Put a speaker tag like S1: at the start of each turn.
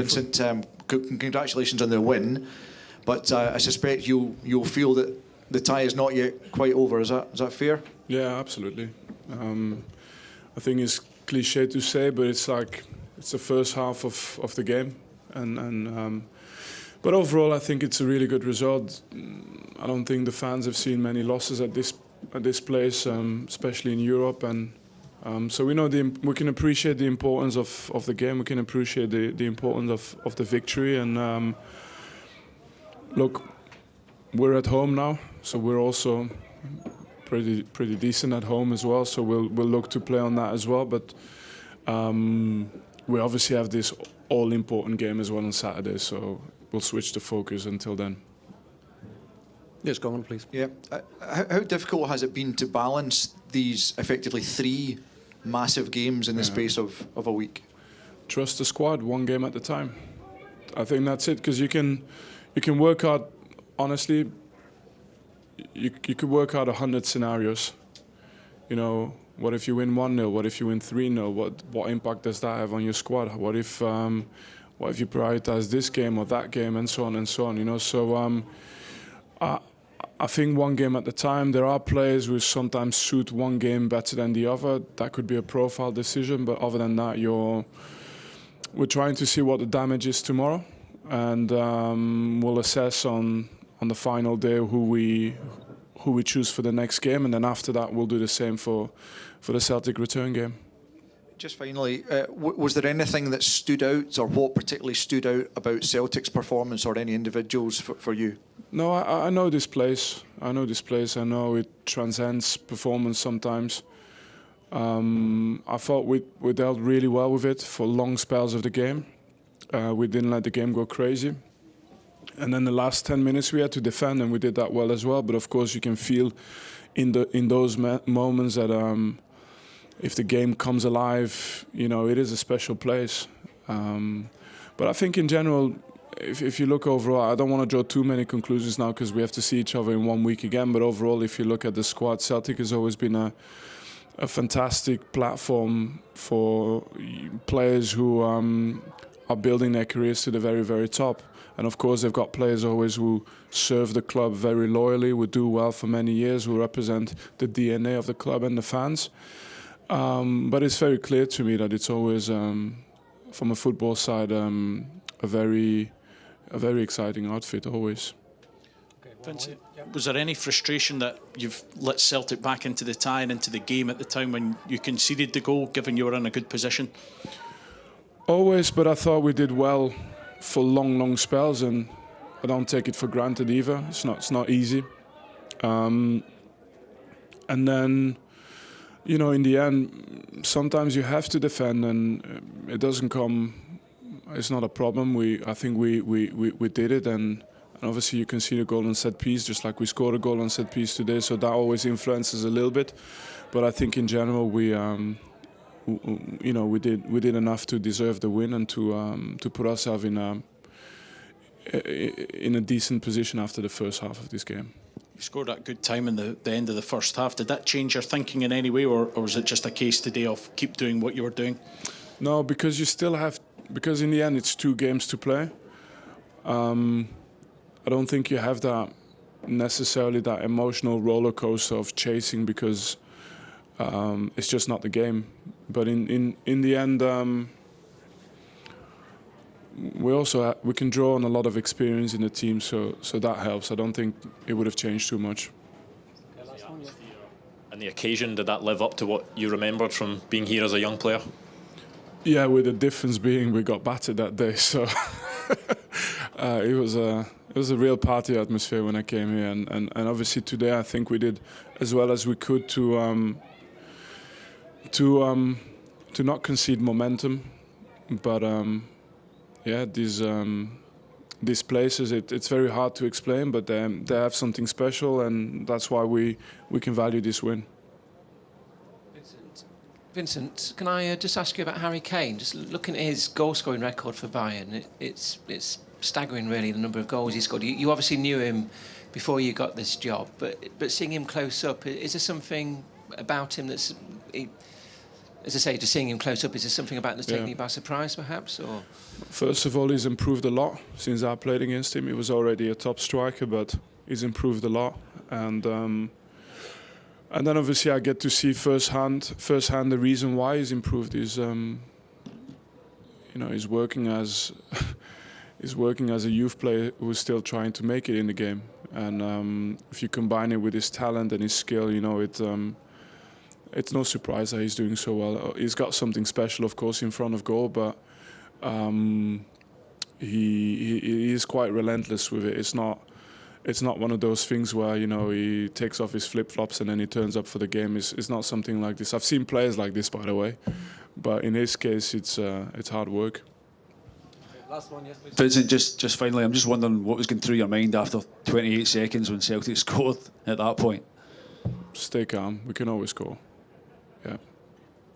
S1: Vincent, congratulations on the win, but I suspect you'll feel that the tie is not yet quite over. Is that fair?
S2: Yeah, absolutely. I think it's cliche to say, but it's the first half of the game, but overall I think it's a really good result. I don't think the fans have seen many losses at this place, especially in Europe, and so we know we can appreciate the importance of the game. We can appreciate the importance of the victory, and look, we're at home now, so we're also pretty decent at home as well. So we'll look to play on that as well, but we obviously have this all-important game as well on Saturday, so we'll switch the focus until then.
S3: Yes, go on, please.
S1: Yeah. How difficult has it been to balance these effectively 3 massive games in the space of a week?
S2: Trust the squad, one game at a time. I think that's it, because you can work out, honestly, you could work out 100 scenarios. You know, what if you win 1-0? What if you win 3-0? What impact does that have on your squad? What if you prioritize this game or that game, and so on and so on? You know, so I think one game at a time. There are players who sometimes suit one game better than the other. That could be a profile decision, but other than that, we're trying to see what the damage is tomorrow, and we'll assess on the final day who we choose for the next game, and then after that we'll do the same for the Celtic return game.
S1: Just finally, was there anything that stood out, or what particularly stood out about Celtic's performance or any individuals for you?
S2: No, I know this place. I know it transcends performance sometimes. I thought we dealt really well with it for long spells of the game. We didn't let the game go crazy. And then the last 10 minutes we had to defend, and we did that well as well. But of course you can feel in those moments that if the game comes alive, you know, it is a special place. But I think in general, if you look overall, I don't want to draw too many conclusions now because we have to see each other in 1 week again. But overall, if you look at the squad, Celtic has always been a fantastic platform for players who are building their careers to the very, very top. And of course, they've got players always who serve the club very loyally, who do well for many years, who represent the DNA of the club and the fans. But it's very clear to me that it's always, from a football side, a very exciting outfit, always.
S4: Vincent, was there any frustration that you've let Celtic back into the tie and into the game at the time when you conceded the goal, given you were in a good position?
S2: Always, but I thought we did well for long spells, and I don't take it for granted either. It's not easy. And then, you know, in the end, sometimes you have to defend, and it doesn't come. It's not a problem. I think we did it, and obviously you can see the goal on set piece, just like we scored a goal on set piece today. So that always influences a little bit. But I think in general we did enough to deserve the win and to put ourselves in a decent position after the first half of this game.
S4: You scored at good time in the end of the first half. Did that change your thinking in any way, or was it just a case today of keep doing what you were doing?
S2: No, because you still have. Because in the end it's 2 games to play. I don't think you have that necessarily that emotional roller coaster of chasing, because it's just not the game. But in the end, we can draw on a lot of experience in the team, so that helps. I don't think it would have changed too much.
S5: And the occasion, did that live up to what you remembered from being here as a young player?
S2: Yeah, with the difference being we got battered that day, so it was a real party atmosphere when I came here, and obviously today I think we did as well as we could to not concede momentum, but yeah, these places, it's very hard to explain, but they have something special, and that's why we can value this win.
S3: Vincent, can I just ask you about Harry Kane? Just looking at his goal-scoring record for Bayern, it's staggering, really, the number of goals he scored. You obviously knew him before you got this job, but seeing him close up, is there something about him that's as I say, just seeing him close up, is there something about that's taking you by surprise, perhaps? Or
S2: first of all, he's improved a lot since I played against him. He was already a top striker, but he's improved a lot, and then obviously I get to see firsthand the reason why he's improved. He's he's working as he's working as a youth player who's still trying to make it in the game, and if you combine it with his talent and his skill, it's no surprise that he's doing so well. He's got something special, of course, in front of goal, but he is quite relentless with it. It's not one of those things where he takes off his flip-flops and then he turns up for the game. It's not something like this. I've seen players like this, by the way, but in his case, it's hard work.
S6: Last one, yes, please. Vincent, just finally, I'm just wondering what was going through your mind after 28 seconds when Celtic scored at that point.
S2: Stay calm. We can always score. Yeah.